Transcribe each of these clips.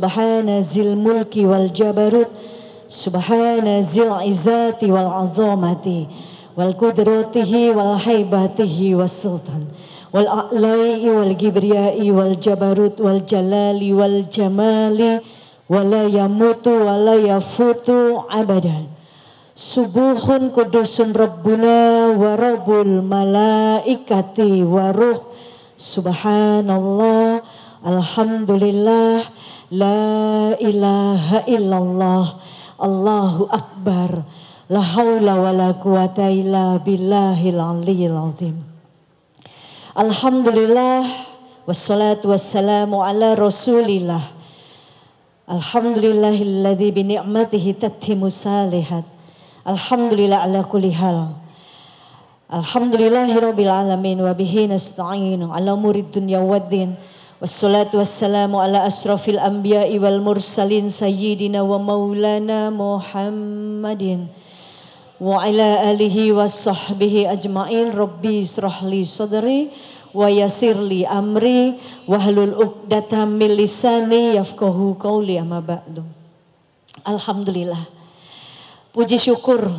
Subhana zil mulki wal jabarut, Subhana zil izzati wal azamati, wal qudratihi wal haibatihi was sultan, wal a'lai wal gibriyai wal jabarut wal jalali wal jamali, wala yamutu wala yafutu abadan. Subuhun kudusun Rabbuna wa Rabbul malaikati wa ruh. Subhanallah, alhamdulillah, la ilaha illallah, Allahu akbar, la haula wa la quwata illa billahil aliyil azim. Alhamdulillah, wassalatu wassalamu ala rasulillah. Alhamdulillahilladzi bi ni'matihi tatimmu salihat. Alhamdulillah ala kulli hal. Alhamdulillahirabbil alamin wa bihi nasta'inu ala umurid dunya waddin. Wassalatu wassalamu ala asrafil anbiya'i wal mursalin sayyidina wa maulana Muhammadin wa ala alihi wa sahbihi ajma'in. Rabbi israhli sadri wa yassirli amri wahlul 'uqdatam min lisani yafqahu qawli, amma ba'du. Alhamdulillah, puji syukur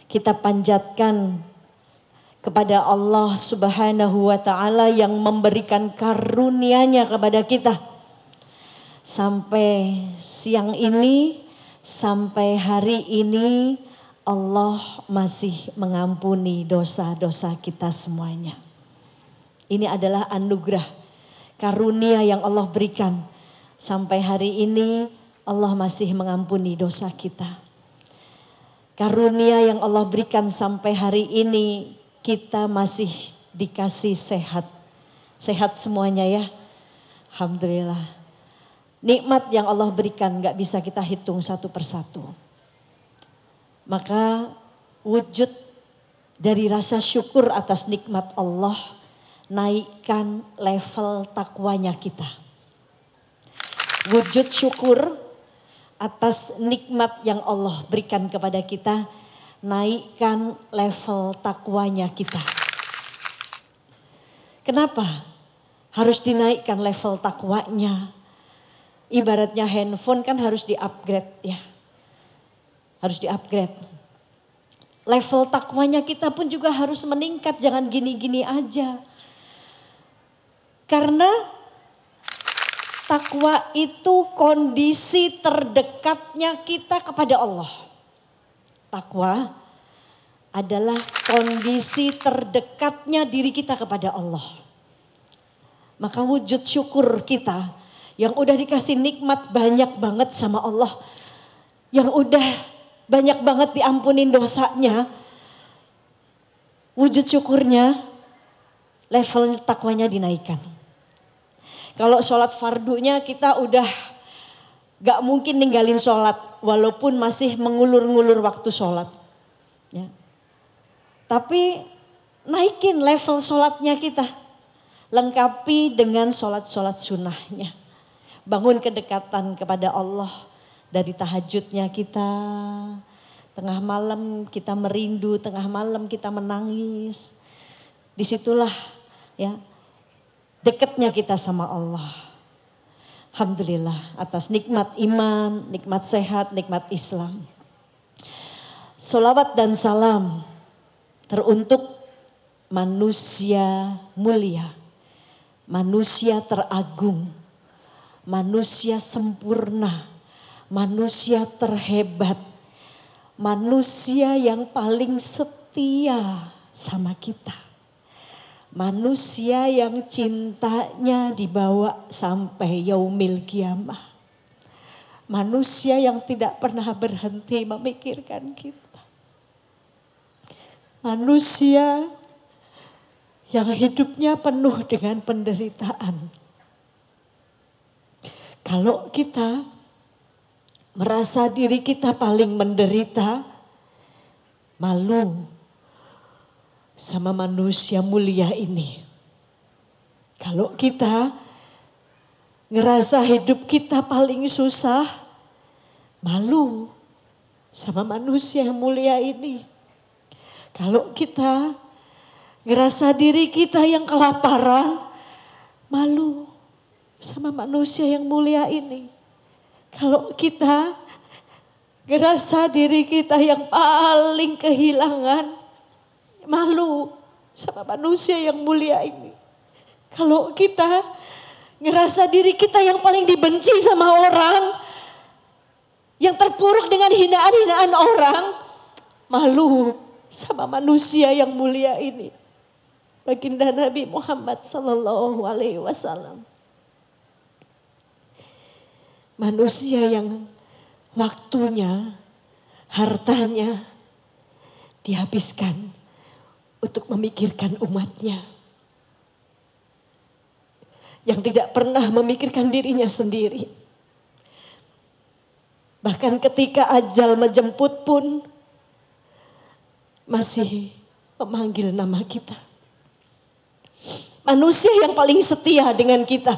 kita panjatkan kepada Allah Subhanahu wa ta'ala yang memberikan karunia-Nya kepada kita. Sampai siang ini, sampai hari ini Allah masih mengampuni dosa-dosa kita semuanya. Ini adalah anugerah, karunia yang Allah berikan. Sampai hari ini Allah masih mengampuni dosa kita. Karunia yang Allah berikan sampai hari ini, kita masih dikasih sehat. Sehat semuanya ya. Alhamdulillah. Nikmat yang Allah berikan gak bisa kita hitung satu persatu. Maka wujud dari rasa syukur atas nikmat Allah, naikkan level takwanya kita. Wujud syukur atas nikmat yang Allah berikan kepada kita, naikkan level takwanya kita. Kenapa harus dinaikkan level takwanya? Ibaratnya handphone kan harus di-upgrade ya. Harus di-upgrade. Level takwanya kita pun juga harus meningkat, jangan gini-gini aja. Karena takwa itu kondisi terdekatnya kita kepada Allah. Takwa adalah kondisi terdekatnya diri kita kepada Allah. Maka wujud syukur kita yang udah dikasih nikmat banyak banget sama Allah, yang udah banyak banget diampunin dosanya, wujud syukurnya level takwanya dinaikkan. Kalau sholat fardunya kita udah gak mungkin ninggalin sholat walaupun masih mengulur-ngulur waktu sholat. Ya. Tapi naikin level sholatnya kita. Lengkapi dengan sholat-sholat sunnahnya. Bangun kedekatan kepada Allah dari tahajudnya kita. Tengah malam kita merindu, tengah malam kita menangis. Disitulah ya dekatnya kita sama Allah. Alhamdulillah atas nikmat iman, nikmat sehat, nikmat Islam. Salawat dan salam teruntuk manusia mulia, manusia teragung, manusia sempurna, manusia terhebat, manusia yang paling setia sama kita. Manusia yang cintanya dibawa sampai yaumil kiamah. Manusia yang tidak pernah berhenti memikirkan kita. Manusia yang hidupnya penuh dengan penderitaan. Kalau kita merasa diri kita paling menderita, malu sama manusia mulia ini. Kalau kita ngerasa hidup kita paling susah, malu sama manusia yang mulia ini. Kalau kita ngerasa diri kita yang kelaparan, malu sama manusia yang mulia ini. Kalau kita ngerasa diri kita yang paling kehilangan, malu sama manusia yang mulia ini. Kalau kita ngerasa diri kita yang paling dibenci sama orang, yang terpuruk dengan hinaan-hinaan orang, malu sama manusia yang mulia ini. Baginda Nabi Muhammad sallallahu alaihi wasallam. Manusia yang waktunya, hartanya dihabiskan untuk memikirkan umatnya. Yang tidak pernah memikirkan dirinya sendiri. Bahkan ketika ajal menjemput pun masih memanggil nama kita. Manusia yang paling setia dengan kita.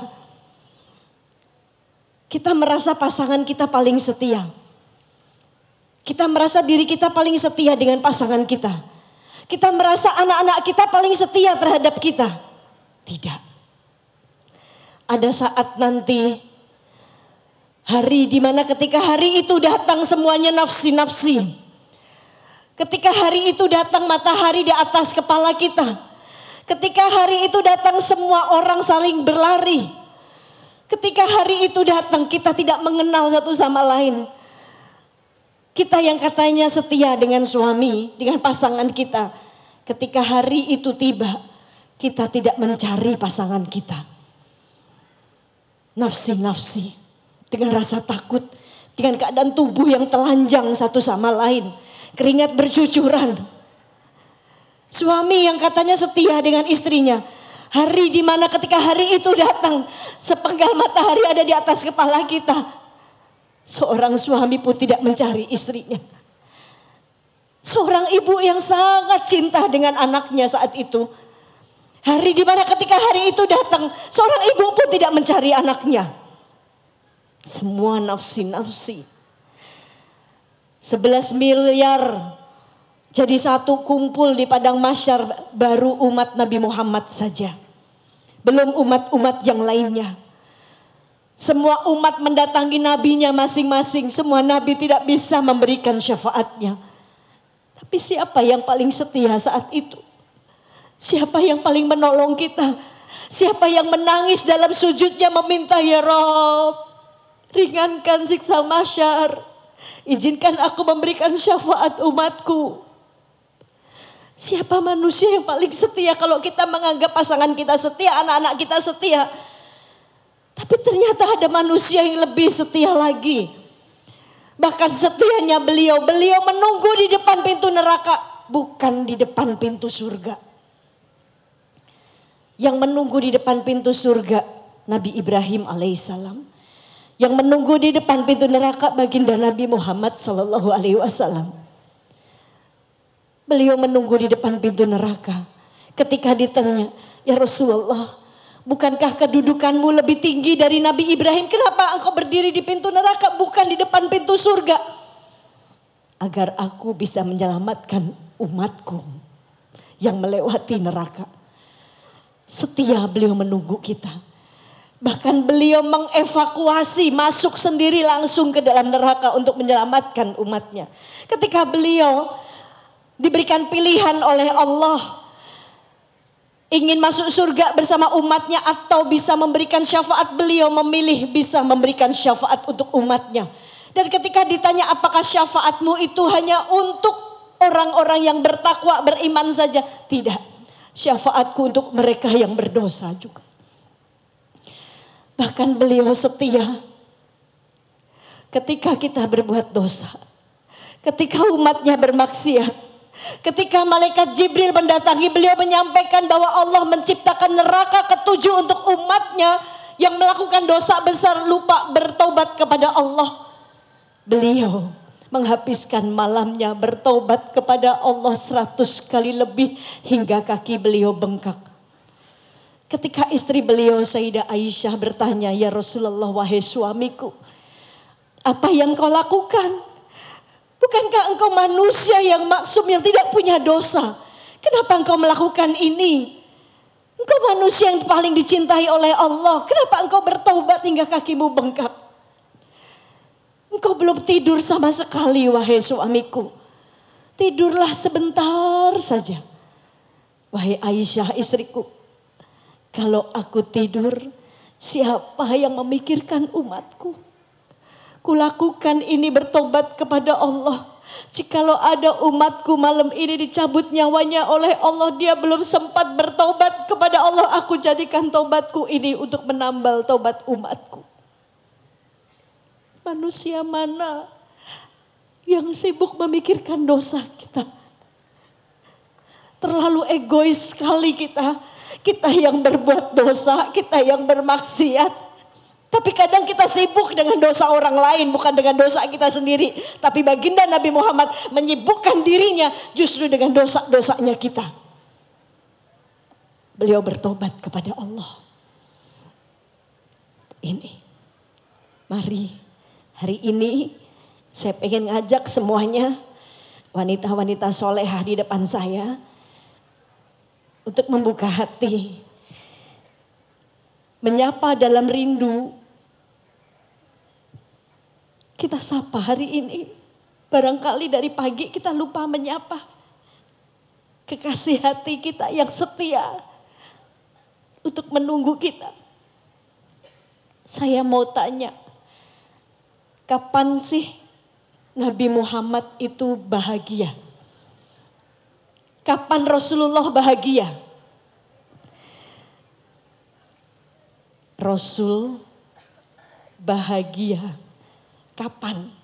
Kita merasa pasangan kita paling setia. Kita merasa diri kita paling setia dengan pasangan kita. Kita merasa anak-anak kita paling setia terhadap kita. Tidak. Ada saat nanti, hari dimana ketika hari itu datang semuanya nafsi-nafsi. Ketika hari itu datang matahari di atas kepala kita. Ketika hari itu datang semua orang saling berlari. Ketika hari itu datang kita tidak mengenal satu sama lain. Kita yang katanya setia dengan suami, dengan pasangan kita. Ketika hari itu tiba, kita tidak mencari pasangan kita. Nafsi-nafsi, dengan rasa takut, dengan keadaan tubuh yang telanjang satu sama lain. Keringat bercucuran. Suami yang katanya setia dengan istrinya. Hari dimana ketika hari itu datang, sepenggal matahari ada di atas kepala kita. Seorang suami pun tidak mencari istrinya. Seorang ibu yang sangat cinta dengan anaknya saat itu. Hari dimana ketika hari itu datang, seorang ibu pun tidak mencari anaknya. Semua nafsi-nafsi. 11 miliar jadi satu kumpul di padang mahsyar, baru umat Nabi Muhammad saja. Belum umat-umat yang lainnya. Semua umat mendatangi nabinya masing-masing. Semua nabi tidak bisa memberikan syafaatnya. Tapi siapa yang paling setia saat itu? Siapa yang paling menolong kita? Siapa yang menangis dalam sujudnya meminta, ya Rob, ringankan siksa mahsyar. Izinkan aku memberikan syafaat umatku. Siapa manusia yang paling setia? Kalau kita menganggap pasangan kita setia, anak-anak kita setia. Tapi ternyata ada manusia yang lebih setia lagi. Bahkan setianya beliau menunggu di depan pintu neraka, bukan di depan pintu surga. Yang menunggu di depan pintu surga Nabi Ibrahim alaihissalam. Yang menunggu di depan pintu neraka baginda Nabi Muhammad sallallahu alaihi wasallam. Beliau menunggu di depan pintu neraka. Ketika ditanya, ya Rasulullah, bukankah kedudukanmu lebih tinggi dari Nabi Ibrahim? Kenapa engkau berdiri di pintu neraka, bukan di depan pintu surga? Agar aku bisa menyelamatkan umatku yang melewati neraka. Setia beliau menunggu kita. Bahkan beliau mengevakuasi, masuk sendiri langsung ke dalam neraka untuk menyelamatkan umatnya. Ketika beliau diberikan pilihan oleh Allah, ingin masuk surga bersama umatnya atau bisa memberikan syafaat, beliau memilih bisa memberikan syafaat untuk umatnya. Dan ketika ditanya apakah syafaatmu itu hanya untuk orang-orang yang bertakwa, beriman saja? Tidak, syafaatku untuk mereka yang berdosa juga. Bahkan beliau setia ketika kita berbuat dosa, ketika umatnya bermaksiat. Ketika malaikat Jibril mendatangi beliau menyampaikan bahwa Allah menciptakan neraka ketujuh untuk umatnya yang melakukan dosa besar, lupa bertobat kepada Allah. Beliau menghabiskan malamnya bertobat kepada Allah 100 kali lebih hingga kaki beliau bengkak. Ketika istri beliau Sayyidah Aisyah bertanya, ya Rasulullah, wahai suamiku, apa yang kau lakukan? Bukankah engkau manusia yang maksum, yang tidak punya dosa? Kenapa engkau melakukan ini? Engkau manusia yang paling dicintai oleh Allah. Kenapa engkau bertaubat hingga kakimu bengkak? engkau belum tidur sama sekali wahai suamiku. Tidurlah sebentar saja. Wahai Aisyah istriku, kalau aku tidur, siapa yang memikirkan umatku? Kulakukan ini bertobat kepada Allah. Jikalau ada umatku malam ini dicabut nyawanya oleh Allah, dia belum sempat bertobat kepada Allah, aku jadikan tobatku ini untuk menambal tobat umatku. Manusia mana yang sibuk memikirkan dosa kita? Terlalu egois sekali kita. Kita yang berbuat dosa, kita yang bermaksiat. Tapi kadang kita sibuk dengan dosa orang lain, bukan dengan dosa kita sendiri. Tapi baginda Nabi Muhammad menyibukkan dirinya justru dengan dosa-dosanya kita. Beliau bertobat kepada Allah. Ini, mari hari ini saya pengen ngajak semuanya, wanita-wanita solehah di depan saya, untuk membuka hati, menyapa dalam rindu. Kita sapa hari ini. Barangkali dari pagi kita lupa menyapa kekasih hati kita yang setia untuk menunggu kita. Saya mau tanya, kapan sih Nabi Muhammad itu bahagia? Kapan Rasulullah bahagia? Rasul bahagia kapan?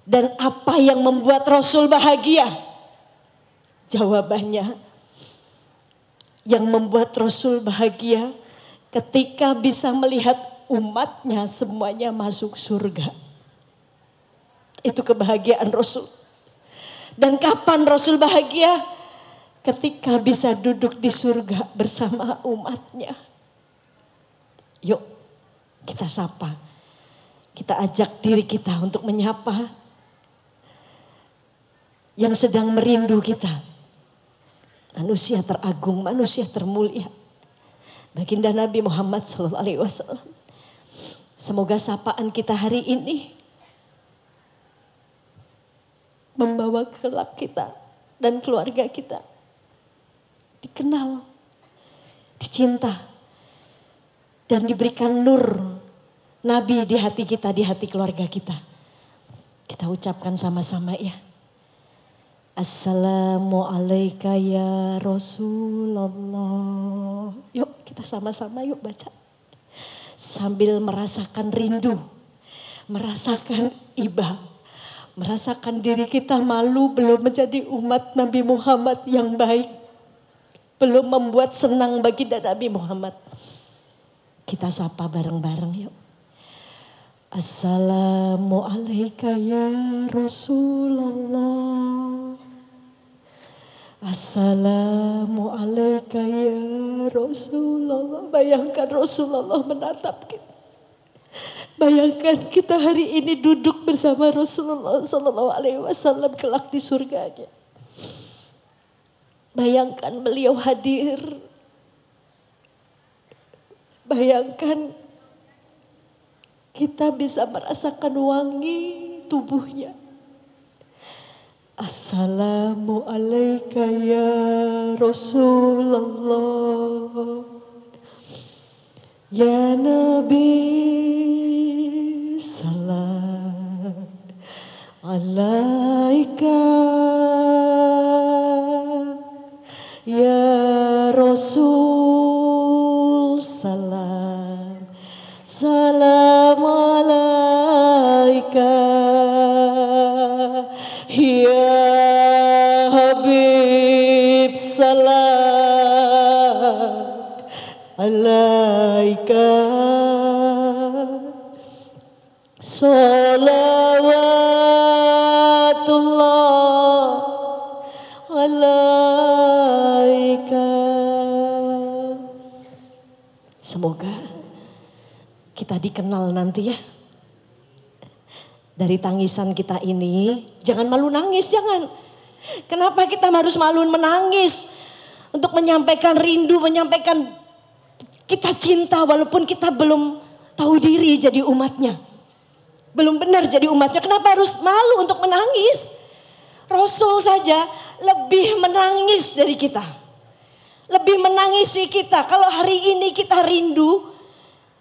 Dan apa yang membuat Rasul bahagia? Jawabannya, yang membuat Rasul bahagia ketika bisa melihat umatnya semuanya masuk surga. Itu kebahagiaan Rasul. Dan kapan Rasul bahagia? Ketika bisa duduk di surga bersama umatnya. Yuk kita sapa. Kita ajak diri kita untuk menyapa yang sedang merindu kita. Manusia teragung, manusia termulia, baginda Nabi Muhammad SAW. Semoga sapaan kita hari ini membawa kelak kita dan keluarga kita dikenal, dicinta, dan diberikan nur Nabi di hati kita, di hati keluarga kita. Kita ucapkan sama-sama ya. Assalamualaikum ya Rasulullah. Yuk kita sama-sama yuk baca. Sambil merasakan rindu, merasakan iba, merasakan diri kita malu belum menjadi umat Nabi Muhammad yang baik. Belum membuat senang baginda Nabi Muhammad. Kita sapa bareng-bareng yuk. Assalamualaikum ya Rasulullah. Assalamualaikum ya Rasulullah. Bayangkan Rasulullah menatap kita. Bayangkan kita hari ini duduk bersama Rasulullah SAW kelak di surganya. Bayangkan beliau hadir. Bayangkan kita bisa merasakan wangi tubuhnya. Assalamualaikum ya Rasulullah. Ya Nabi salam alaika. Ya Rasul salam salam alaika. Ya Habib salam alaika. Salawatullah alaika. Semoga kita dikenal nanti ya. Dari tangisan kita ini, jangan malu nangis, jangan. Kenapa kita harus malu menangis? Untuk menyampaikan rindu, menyampaikan kita cinta walaupun kita belum tahu diri jadi umatnya. belum benar jadi umatnya. Kenapa harus malu untuk menangis? Rasul saja lebih menangis dari kita. Lebih menangisi kita. Kalau hari ini kita rindu,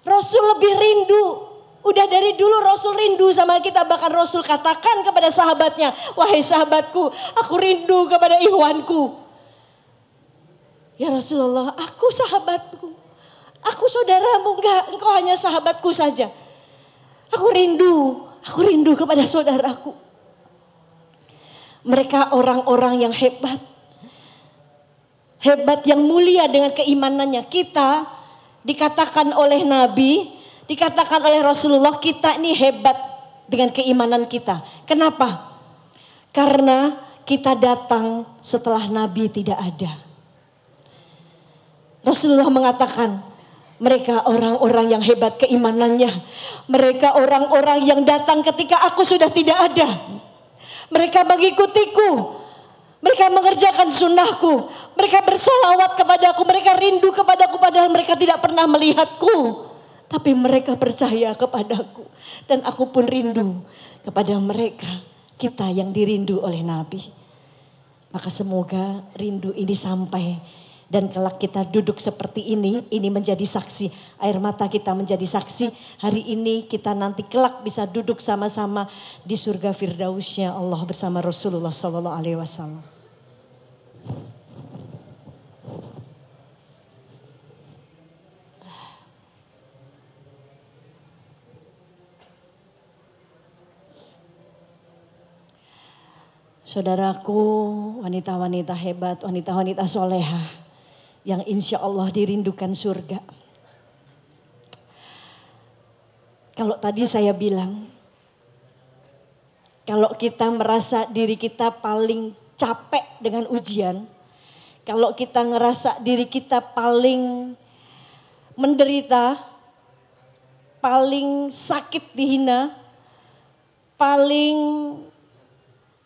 Rasul lebih rindu. Udah dari dulu Rasul rindu sama kita. Bahkan Rasul katakan kepada sahabatnya, wahai sahabatku, aku rindu kepada ikhwanku. Ya Rasulullah, aku sahabatku. Aku saudaramu, enggak, engkau hanya sahabatku saja. Aku rindu kepada saudaraku. Mereka orang-orang yang hebat. Hebat yang mulia dengan keimanannya. Kita dikatakan oleh Nabi, dikatakan oleh Rasulullah, kita ini hebat dengan keimanan kita. Kenapa? Karena kita datang setelah Nabi tidak ada. Rasulullah mengatakan, mereka orang-orang yang hebat keimanannya. Mereka orang-orang yang datang ketika aku sudah tidak ada. Mereka mengikutiku. Mereka mengerjakan sunnahku. Mereka bersolawat kepadaku. Mereka rindu kepadaku padahal mereka tidak pernah melihatku. Tapi mereka percaya kepadaku. Dan aku pun rindu kepada mereka. Kita yang dirindu oleh Nabi. Maka semoga rindu ini sampai. Dan kelak kita duduk seperti ini menjadi saksi. Air mata kita menjadi saksi. Hari ini kita nanti kelak bisa duduk sama-sama di surga Firdausnya Allah bersama Rasulullah Sallallahu Alaihi Wasallam. Saudaraku, wanita-wanita hebat, wanita-wanita solehah. Yang insya Allah dirindukan surga. Kalau tadi saya bilang, kalau kita merasa diri kita paling capek dengan ujian, kalau kita ngerasa diri kita paling menderita, paling sakit dihina, paling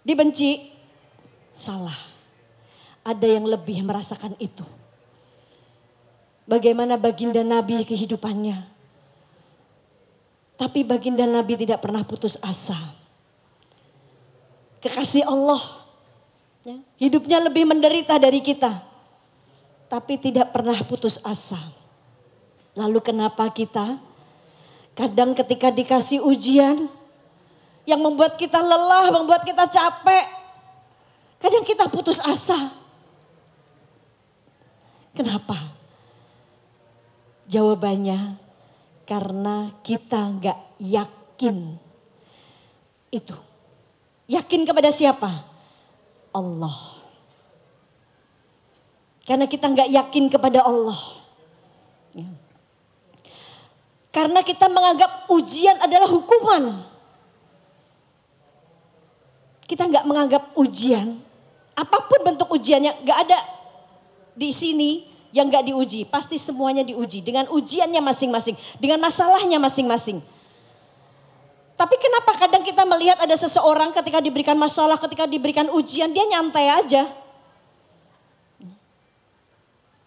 dibenci, salah. Ada yang lebih merasakan itu. Bagaimana baginda Nabi kehidupannya. Tapi baginda Nabi tidak pernah putus asa. Kekasih Allah. Ya, hidupnya lebih menderita dari kita. Tapi tidak pernah putus asa. Lalu kenapa kita kadang ketika dikasih ujian yang membuat kita lelah, membuat kita capek. Kadang kita putus asa. Kenapa? Jawabannya karena kita nggak yakin itu. Yakin kepada siapa? Allah. Karena kita nggak yakin kepada Allah. Ya. Karena kita menganggap ujian adalah hukuman. Kita nggak menganggap ujian, apapun bentuk ujiannya, nggak ada di sini yang gak diuji. Pasti semuanya diuji dengan ujiannya masing-masing, dengan masalahnya masing-masing. Tapi kenapa kadang kita melihat ada seseorang ketika diberikan masalah, ketika diberikan ujian, dia nyantai aja.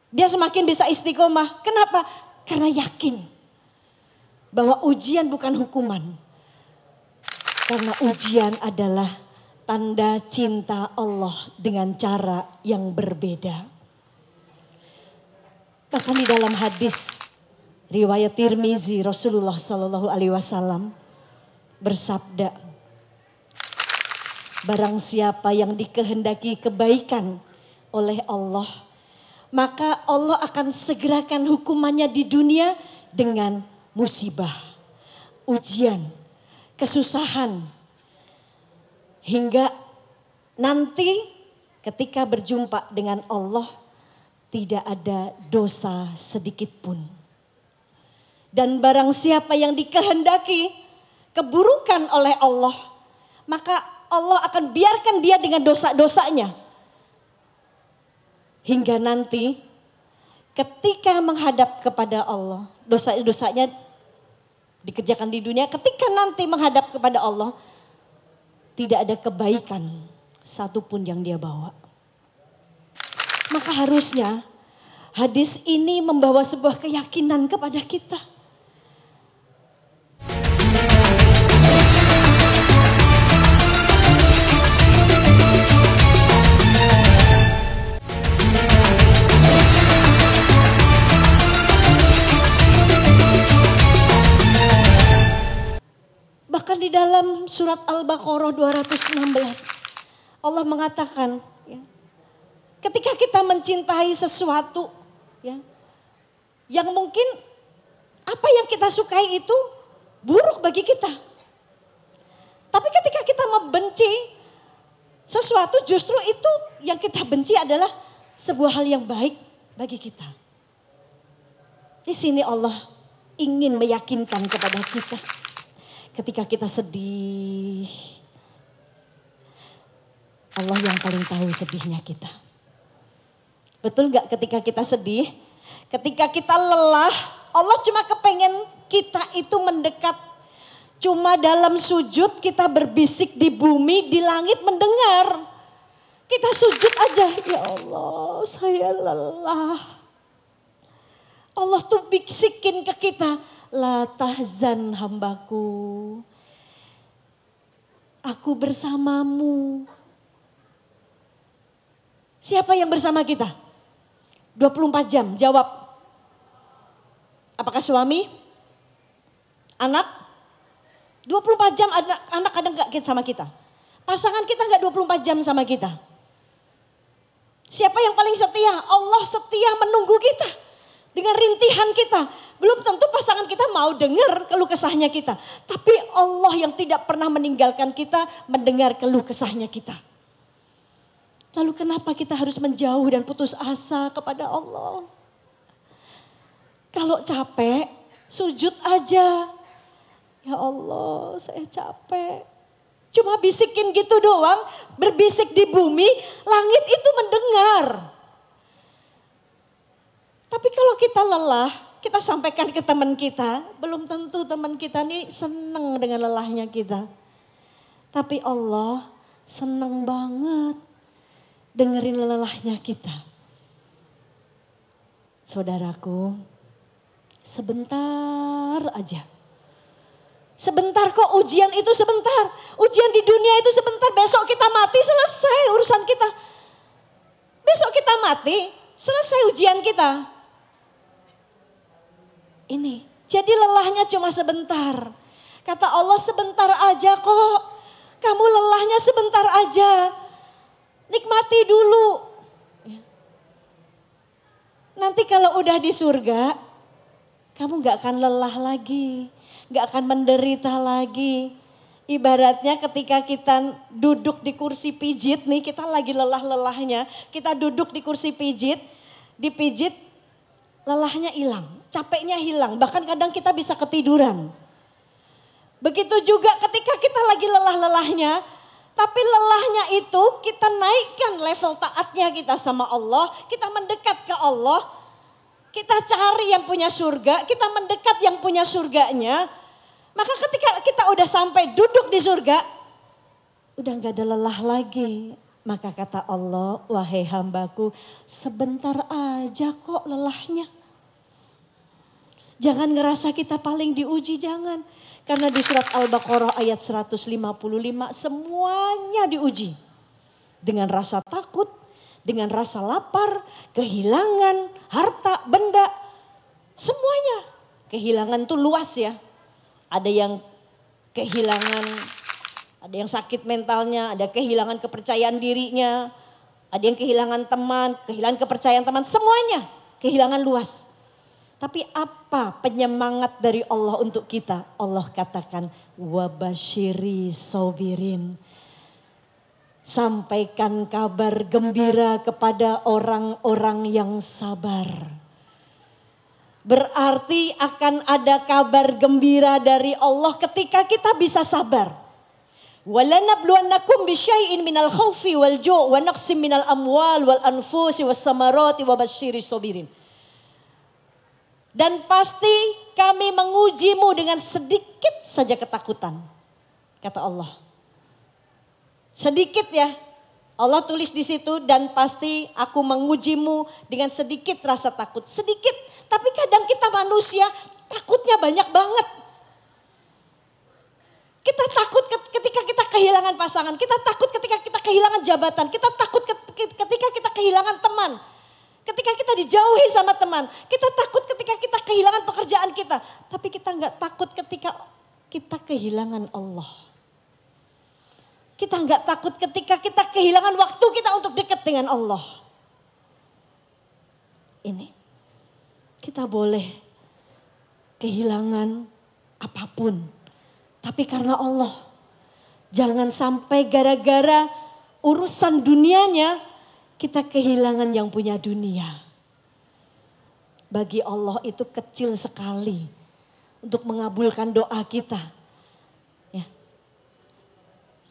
Dia semakin bisa istiqomah. Kenapa? Karena yakin bahwa ujian bukan hukuman. Karena ujian adalah tanda cinta Allah dengan cara yang berbeda. Bahkan di dalam hadis riwayat Tirmizi, Rasulullah Sallallahu Alaihi Wasallam bersabda, barang siapa yang dikehendaki kebaikan oleh Allah, maka Allah akan segerakan hukumannya di dunia dengan musibah, ujian, kesusahan, hingga nanti ketika berjumpa dengan Allah tidak ada dosa sedikit pun. Dan barang siapa yang dikehendaki keburukan oleh Allah, maka Allah akan biarkan dia dengan dosa-dosanya. Hingga nanti ketika menghadap kepada Allah, dosa-dosanya dikerjakan di dunia, ketika nanti menghadap kepada Allah, tidak ada kebaikan satupun yang dia bawa. Maka harusnya hadis ini membawa sebuah keyakinan kepada kita. surat Al-Baqarah 216. Allah mengatakan, ya, ketika kita mencintai sesuatu, ya, yang mungkin apa yang kita sukai itu buruk bagi kita. Tapi ketika kita membenci sesuatu, justru itu yang kita benci adalah sebuah hal yang baik bagi kita. Di sini Allah ingin meyakinkan kepada kita. Ketika kita sedih, Allah yang paling tahu sedihnya kita. Betul gak ketika kita sedih? Ketika kita lelah, Allah cuma kepengen kita itu mendekat. Cuma dalam sujud kita berbisik di bumi, di langit mendengar. Kita sujud aja, ya Allah saya lelah. Allah tuh bisikin ke kita, la tahzan hambaku, aku bersamamu. Siapa yang bersama kita? 24 jam, jawab. Apakah suami? Anak? 24 jam anak ada gak sama kita? Pasangan kita gak 24 jam sama kita? Siapa yang paling setia? Allah setia menunggu kita. Dengan rintihan kita. Belum tentu pasangan kita mau dengar keluh kesahnya kita. Tapi Allah yang tidak pernah meninggalkan kita mendengar keluh kesahnya kita. Lalu kenapa kita harus menjauh dan putus asa kepada Allah? Kalau capek, sujud aja. Ya Allah, saya capek. Cuma bisikin gitu doang, berbisik di bumi, langit itu mendengar. Tapi kalau kita lelah, kita sampaikan ke teman kita, belum tentu teman kita ini senang dengan lelahnya kita. Tapi Allah senang banget dengerin lelahnya kita. Saudaraku, sebentar aja. Sebentar kok ujian itu sebentar. Ujian di dunia itu sebentar. Besok kita mati, selesai urusan kita. Besok kita mati, selesai ujian kita. Ini, jadi lelahnya cuma sebentar. Kata Allah sebentar aja kok. Kamu lelahnya sebentar aja. Nikmati dulu. Nanti kalau udah di surga, kamu gak akan lelah lagi. Gak akan menderita lagi. Ibaratnya ketika kita duduk di kursi pijit nih, kita lagi lelah-lelahnya. Kita duduk di kursi pijit, dipijit, lelahnya hilang, capeknya hilang. Bahkan kadang kita bisa ketiduran. Begitu juga ketika kita lagi lelah-lelahnya, tapi lelahnya itu kita naikkan level taatnya kita sama Allah. Kita mendekat ke Allah. Kita cari yang punya surga, kita mendekat yang punya surganya. Maka ketika kita udah sampai duduk di surga, udah gak ada lelah lagi. Maka kata Allah, wahai hambaku, sebentar aja kok lelahnya. Jangan ngerasa kita paling diuji, jangan. Karena di surat Al-Baqarah ayat 155 semuanya diuji. Dengan rasa takut, dengan rasa lapar, kehilangan, harta, benda. Semuanya. Kehilangan tuh luas ya. Ada yang kehilangan, ada yang sakit mentalnya, ada kehilangan kepercayaan dirinya. Ada yang kehilangan teman, kehilangan kepercayaan teman, semuanya kehilangan luas. Tapi apa penyemangat dari Allah untuk kita? Allah katakan, wabasyiri sobirin. Sampaikan kabar gembira kepada orang-orang yang sabar. Berarti akan ada kabar gembira dari Allah ketika kita bisa sabar. وَلَنَبْلُوَنَّكُمْ بِشَيْءٍ مِنَ الْخَوْفِ وَالْجُوعِ وَنَقْصٍ مِنَ الْأَمْوَالِ وَالْأَنْفُسِ وَالثَّمَرَاتِ وَبَشِّرِ الصَّابِرِينَ. Dan pasti kami mengujimu dengan sedikit saja ketakutan, kata Allah. Sedikit ya, Allah tulis di situ, dan pasti aku mengujimu dengan sedikit rasa takut. Sedikit, tapi kadang kita manusia takutnya banyak banget. Kita takut ketika kita kehilangan pasangan, kita takut ketika kita kehilangan jabatan, kita takut ketika kita kehilangan teman. Ketika kita dijauhi sama teman, kita takut ketika kita kehilangan pekerjaan kita. Tapi kita nggak takut ketika kita kehilangan Allah. Kita nggak takut ketika kita kehilangan waktu kita untuk dekat dengan Allah. Ini, kita boleh kehilangan apapun. Tapi karena Allah, jangan sampai gara-gara urusan dunianya kita kehilangan yang punya dunia. Bagi Allah itu kecil sekali untuk mengabulkan doa kita. Ya.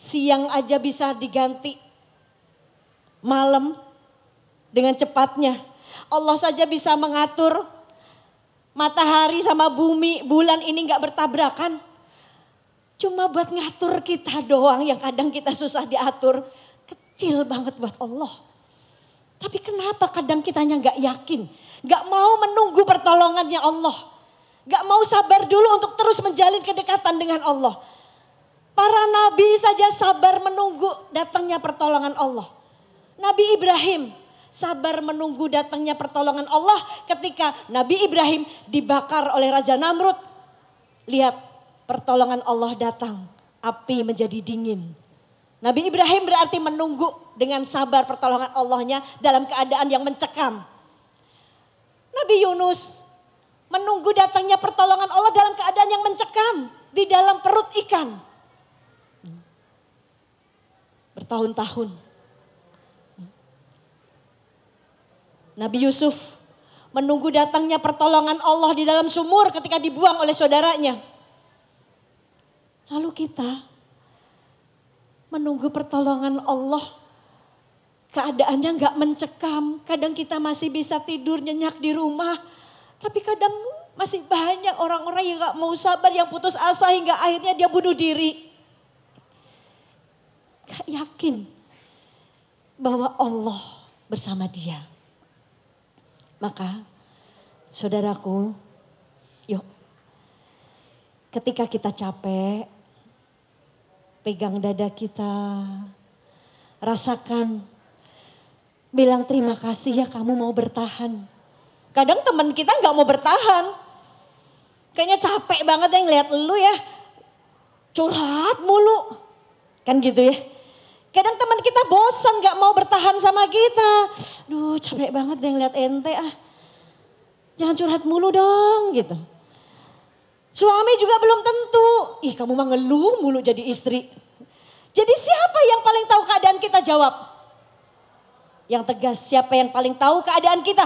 Siang aja bisa diganti malam dengan cepatnya. Allah saja bisa mengatur matahari sama bumi, bulan ini gak bertabrakan. Cuma buat ngatur kita doang yang kadang kita susah diatur. Kecil banget buat Allah. Tapi kenapa kadang kitanya gak yakin. Gak mau menunggu pertolongannya Allah. Gak mau sabar dulu untuk terus menjalin kedekatan dengan Allah. Para nabi saja sabar menunggu datangnya pertolongan Allah. Nabi Ibrahim sabar menunggu datangnya pertolongan Allah ketika Nabi Ibrahim dibakar oleh Raja Namrud. Lihat, pertolongan Allah datang, api menjadi dingin. Nabi Ibrahim berarti menunggu dengan sabar pertolongan Allahnya dalam keadaan yang mencekam. Nabi Yunus menunggu datangnya pertolongan Allah dalam keadaan yang mencekam di dalam perut ikan. Bertahun-tahun. Nabi Yusuf menunggu datangnya pertolongan Allah di dalam sumur ketika dibuang oleh saudaranya. Lalu kita menunggu pertolongan Allah, keadaannya gak mencekam. Kadang kita masih bisa tidur nyenyak di rumah. Tapi kadang masih banyak orang-orang yang gak mau sabar, yang putus asa hingga akhirnya dia bunuh diri. Gak yakin bahwa Allah bersama dia. Maka saudaraku, yuk ketika kita capek, pegang dada kita, rasakan, bilang terima kasih ya kamu mau bertahan. Kadang teman kita gak mau bertahan. Kayaknya capek banget yang ngeliat lu ya, curhat mulu. Kan gitu ya. Kadang teman kita bosan gak mau bertahan sama kita. Duh capek banget deh ngeliat ente ah. Jangan curhat mulu dong gitu. Suami juga belum tentu. Ih kamu mah ngeluh mulu jadi istri. Jadi siapa yang paling tahu keadaan kita? Jawab. Yang tegas, siapa yang paling tahu keadaan kita?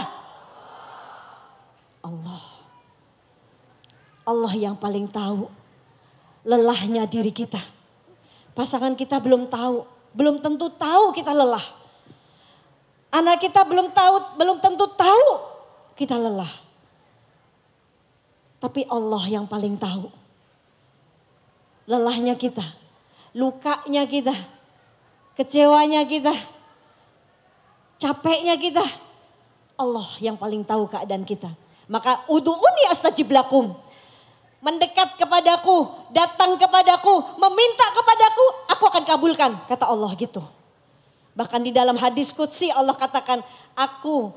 Allah. Allah yang paling tahu lelahnya diri kita. Pasangan kita belum tahu. Belum tentu tahu kita lelah. Anak kita belum tentu tahu kita lelah. Tapi Allah yang paling tahu. Lelahnya kita, lukanya kita, kecewanya kita, capeknya kita. Allah yang paling tahu keadaan kita. Maka ud'uni astajib lakum. Mendekat kepadaku, datang kepadaku, meminta kepadaku, aku akan kabulkan. Kata Allah gitu. Bahkan di dalam hadis qudsi Allah katakan, aku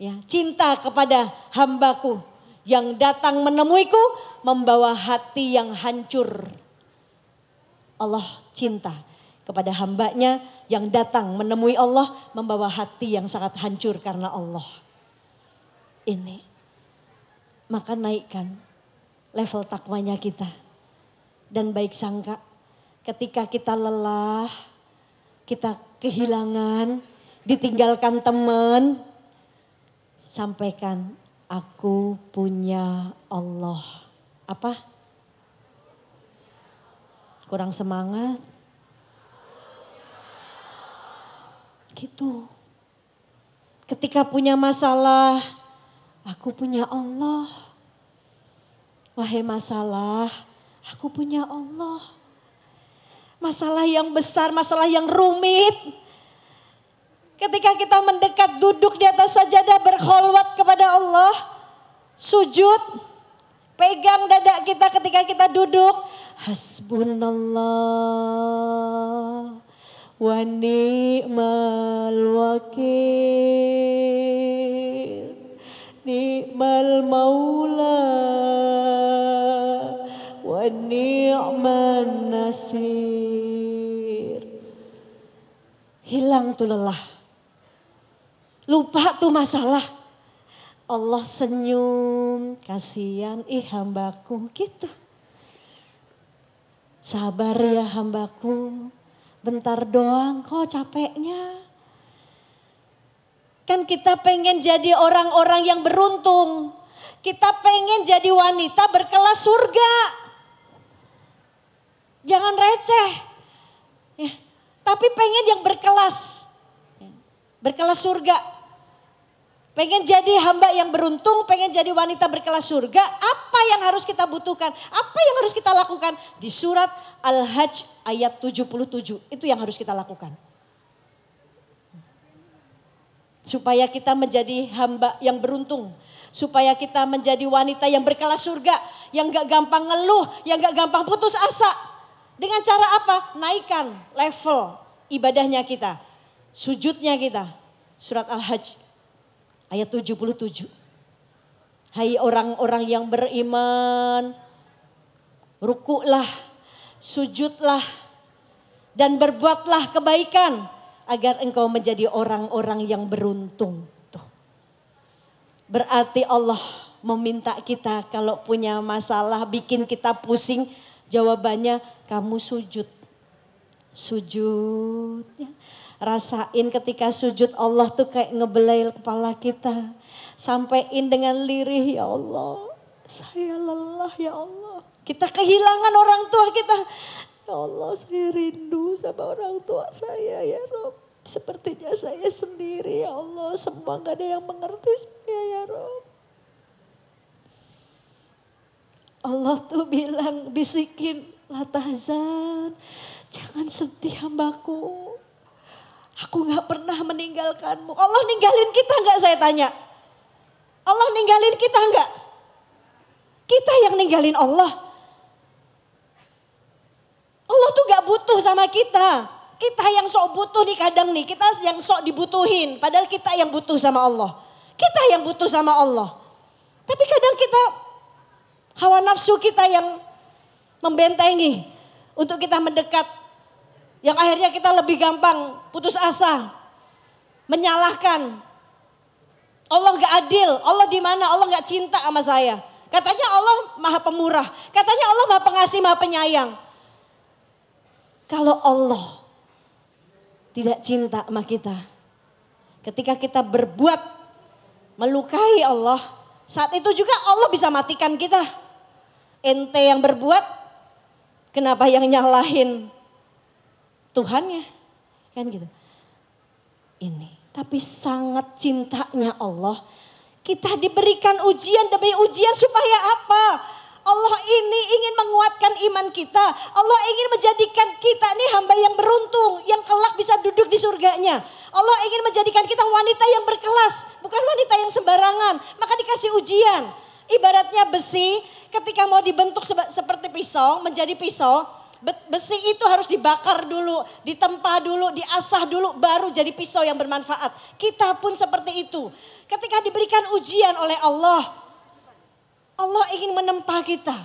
ya cinta kepada hambaku yang datang menemuiku membawa hati yang hancur. Allah cinta kepada hambanya yang datang menemui Allah membawa hati yang sangat hancur karena Allah. Ini. Maka naikkan level takwanya kita. Dan baik sangka ketika kita lelah, kita kehilangan, ditinggalkan teman, sampaikan aku punya Allah. Apa? Kurang semangat? Gitu. Ketika punya masalah, aku punya Allah. Wahai masalah, aku punya Allah. Masalah yang besar, masalah yang rumit. Ketika kita mendekat duduk di atas sajadah berkholwat kepada Allah. Sujud, pegang dada kita ketika kita duduk. Hasbunallah wa ni'mal wakil. Ni'mal maula wa ni'man nasir. hilang tuh lelah. Lupa tuh masalah. Allah senyum, kasihan hambaku gitu. Sabar ya hambaku, bentar doang kok capeknya. Kan kita pengen jadi orang-orang yang beruntung. Kita pengen jadi wanita berkelas surga. Jangan receh. Ya, tapi pengen yang berkelas. Berkelas surga. Pengen jadi hamba yang beruntung, pengen jadi wanita berkelas surga. Apa yang harus kita butuhkan? Apa yang harus kita lakukan? Di surat Al-Hajj ayat 77. Itu yang harus kita lakukan. Supaya kita menjadi hamba yang beruntung. Supaya kita menjadi wanita yang berkelas surga. Yang gak gampang ngeluh, yang gak gampang putus asa. Dengan cara apa? Naikkan level ibadahnya kita. Sujudnya kita. Surat Al-Hajj ayat 77. Hai orang-orang yang beriman, rukuklah, sujudlah, dan berbuatlah kebaikan agar engkau menjadi orang-orang yang beruntung. Tuh. Berarti Allah meminta kita kalau punya masalah bikin kita pusing, jawabannya kamu sujud. Sujud. Rasain ketika sujud Allah tuh kayak ngebelai kepala kita. Sampaiin dengan lirih, ya Allah, saya lelah ya Allah. Kita kehilangan orang tua kita. Ya Allah, saya rindu sama orang tua saya ya Rob. Sepertinya saya sendiri ya Allah. Semua gak ada yang mengerti saya ya Rob. Allah tuh bilang, bisikin, la tahzan, jangan sedih hambaku. Aku gak pernah meninggalkanmu. Allah ninggalin kita gak, saya tanya? Allah ninggalin kita gak? Kita yang ninggalin Allah. Allah tuh gak butuh sama kita. Kita yang sok butuh nih kadang nih. Kita yang sok dibutuhin. Padahal kita yang butuh sama Allah. Kita yang butuh sama Allah. Tapi kadang kita, hawa nafsu kita yang membentengi untuk kita mendekat. Yang akhirnya kita lebih gampang putus asa. Menyalahkan. Allah gak adil. Allah di mana? Allah gak cinta sama saya. Katanya Allah maha pemurah. Katanya Allah maha pengasih, maha penyayang. Kalau Allah tidak cinta sama kita. Ketika kita berbuat melukai Allah. Saat itu juga Allah bisa matikan kita. Ente yang berbuat, kenapa yang nyalahin Tuhannya? Kan gitu. Ini. Tapi sangat cintanya Allah. Kita diberikan ujian demi ujian supaya apa? Allah ini ingin menguatkan iman kita. Allah ingin menjadikan kita ini hamba yang beruntung. Yang kelak bisa duduk di surganya. Allah ingin menjadikan kita wanita yang berkelas. Bukan wanita yang sembarangan. Maka dikasih ujian. Ibaratnya besi ketika mau dibentuk seperti pisau. Menjadi pisau. Besi itu harus dibakar dulu. Ditempa dulu. Diasah dulu. Baru jadi pisau yang bermanfaat. Kita pun seperti itu. Ketika diberikan ujian oleh Allah. Allah ingin menempa kita,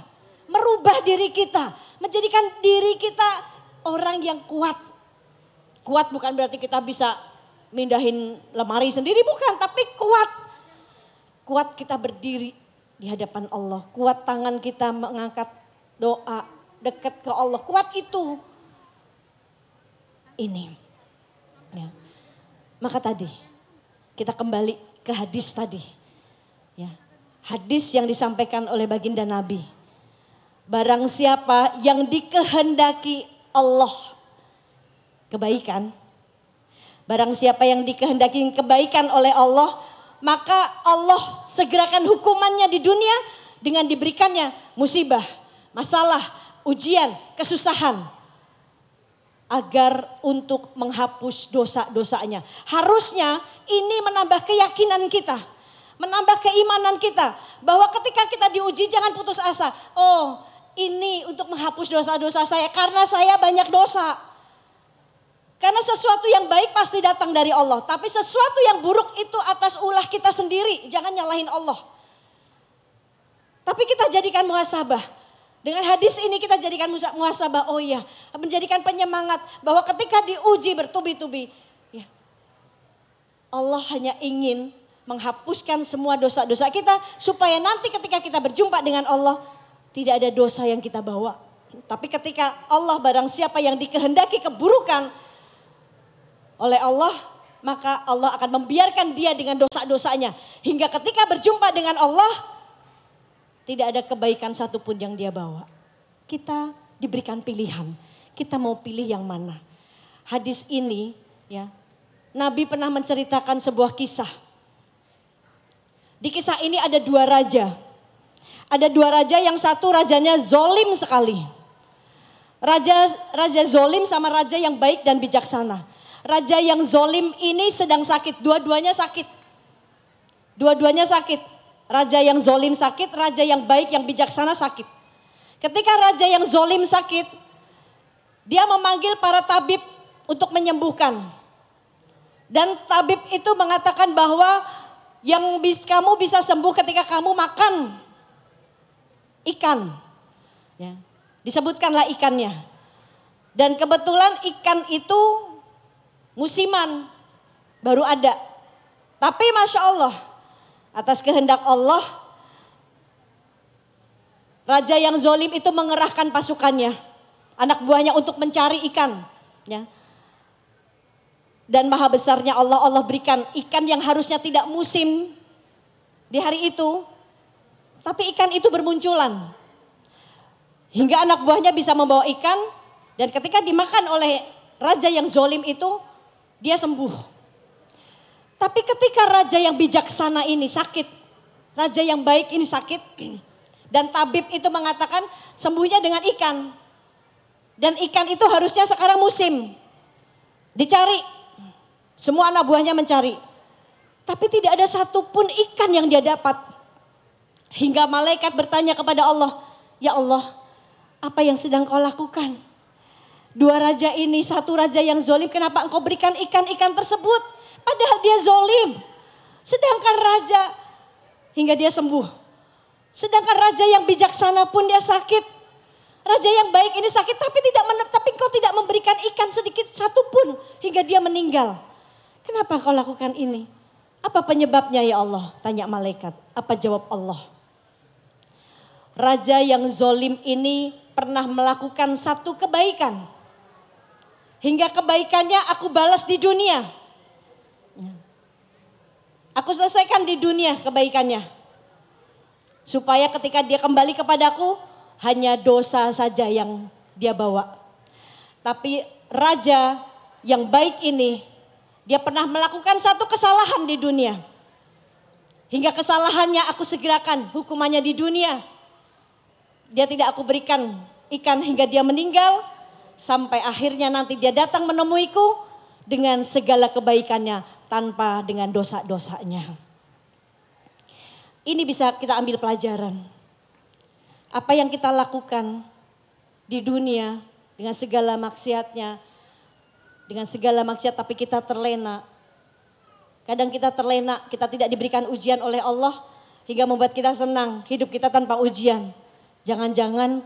merubah diri kita, menjadikan diri kita orang yang kuat. Kuat bukan berarti kita bisa mindahin lemari sendiri, bukan, tapi kuat. Kuat kita berdiri di hadapan Allah, kuat tangan kita mengangkat doa, dekat ke Allah, kuat itu. Ini. Ya. Maka tadi kita kembali ke hadis tadi. Ya. Hadis yang disampaikan oleh baginda Nabi. Barang siapa yang dikehendaki Allah kebaikan. Barang siapa yang dikehendaki kebaikan oleh Allah. Maka Allah segerakan hukumannya di dunia dengan diberikannya musibah, masalah, ujian, kesusahan. Agar untuk menghapus dosa-dosanya. Harusnya ini menambah keyakinan kita. Menambah keimanan kita. Bahwa ketika kita diuji jangan putus asa. Oh ini untuk menghapus dosa-dosa saya. Karena saya banyak dosa. Karena sesuatu yang baik pasti datang dari Allah. Tapi sesuatu yang buruk itu atas ulah kita sendiri. Jangan nyalahin Allah. Tapi kita jadikan muhasabah. Dengan hadis ini kita jadikan muhasabah. Oh iya. Menjadikan penyemangat. Bahwa ketika diuji bertubi-tubi. Ya, Allah hanya ingin menghapuskan semua dosa-dosa kita supaya nanti ketika kita berjumpa dengan Allah tidak ada dosa yang kita bawa. Tapi ketika Allah barang siapa yang dikehendaki keburukan oleh Allah, maka Allah akan membiarkan dia dengan dosa-dosanya. Hingga ketika berjumpa dengan Allah, tidak ada kebaikan satupun yang dia bawa. Kita diberikan pilihan, kita mau pilih yang mana. Hadis ini ya, Nabi pernah menceritakan sebuah kisah. Di kisah ini ada dua raja. Ada dua raja, yang satu rajanya zolim sekali. Raja zolim sama raja yang baik dan bijaksana. Raja yang zolim ini sedang sakit, dua-duanya sakit. Dua-duanya sakit. Raja yang zolim sakit, raja yang baik yang bijaksana sakit. Ketika raja yang zolim sakit, dia memanggil para tabib untuk menyembuhkan. Dan tabib itu mengatakan bahwa kamu bisa sembuh ketika kamu makan ikan. Ya, disebutkanlah ikannya. Dan kebetulan ikan itu musiman, baru ada. Tapi Masya Allah, atas kehendak Allah, raja yang zolim itu mengerahkan pasukannya, anak buahnya untuk mencari ikan. Ya. Dan maha besarnya Allah berikan ikan yang harusnya tidak musim di hari itu. Tapi ikan itu bermunculan. Hingga anak buahnya bisa membawa ikan. Dan ketika dimakan oleh raja yang zolim itu, dia sembuh. Tapi ketika raja yang bijaksana ini sakit, raja yang baik ini sakit, dan tabib itu mengatakan sembuhnya dengan ikan. Dan ikan itu harusnya sekarang musim. Dicari. Semua anak buahnya mencari. Tapi tidak ada satupun ikan yang dia dapat. Hingga malaikat bertanya kepada Allah, ya Allah, apa yang sedang kau lakukan? Dua raja ini, satu raja yang zolim, kenapa engkau berikan ikan-ikan tersebut? Padahal dia zolim. Sedangkan raja, hingga dia sembuh. Sedangkan raja yang bijaksana pun dia sakit. Raja yang baik ini sakit tapi engkau tidak memberikan ikan sedikit satupun hingga dia meninggal. Kenapa kau lakukan ini? Apa penyebabnya ya Allah? Tanya malaikat. Apa jawab Allah? Raja yang zolim ini pernah melakukan satu kebaikan. Hingga kebaikannya aku balas di dunia. Aku selesaikan di dunia kebaikannya. Supaya ketika dia kembali kepadaku, hanya dosa saja yang dia bawa. Tapi raja yang baik ini, dia pernah melakukan satu kesalahan di dunia. Hingga kesalahannya aku segerakan hukumannya di dunia. Dia tidak aku berikan ikan hingga dia meninggal. Sampai akhirnya nanti dia datang menemuiku dengan segala kebaikannya tanpa dengan dosa-dosanya. Ini bisa kita ambil pelajaran. Apa yang kita lakukan di dunia dengan segala maksiatnya. Dengan segala maksiat tapi kita terlena. Kadang kita terlena, kita tidak diberikan ujian oleh Allah hingga membuat kita senang hidup kita tanpa ujian. Jangan-jangan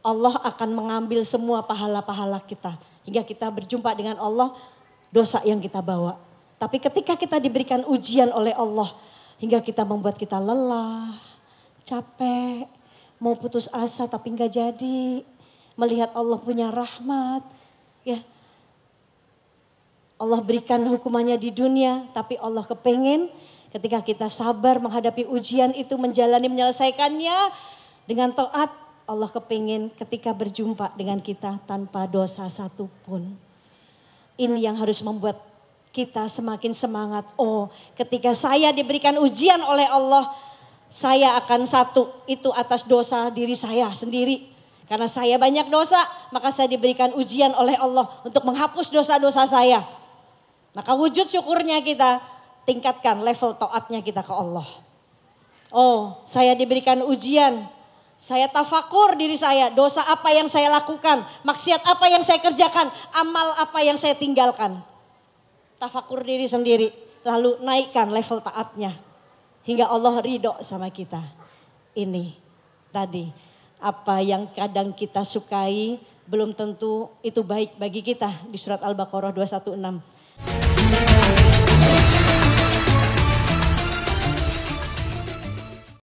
Allah akan mengambil semua pahala-pahala kita. Hingga kita berjumpa dengan Allah, dosa yang kita bawa. Tapi ketika kita diberikan ujian oleh Allah, hingga kita membuat kita lelah, capek, mau putus asa tapi enggak jadi. Melihat Allah punya rahmat, ya. Allah berikan hukumannya di dunia, tapi Allah kepengen ketika kita sabar menghadapi ujian itu, menyelesaikannya dengan taat. Allah kepengen ketika berjumpa dengan kita tanpa dosa satupun. Ini yang harus membuat kita semakin semangat. Oh, ketika saya diberikan ujian oleh Allah, saya akan satu, itu atas dosa diri saya sendiri. Karena saya banyak dosa, maka saya diberikan ujian oleh Allah untuk menghapus dosa-dosa saya. Maka wujud syukurnya kita tingkatkan level taatnya kita ke Allah. Oh, saya diberikan ujian. Saya tafakur diri saya, dosa apa yang saya lakukan, maksiat apa yang saya kerjakan, amal apa yang saya tinggalkan. Tafakur diri sendiri, lalu naikkan level taatnya. Hingga Allah ridho sama kita. Ini tadi, apa yang kadang kita sukai belum tentu itu baik bagi kita. Di surat Al-Baqarah 216.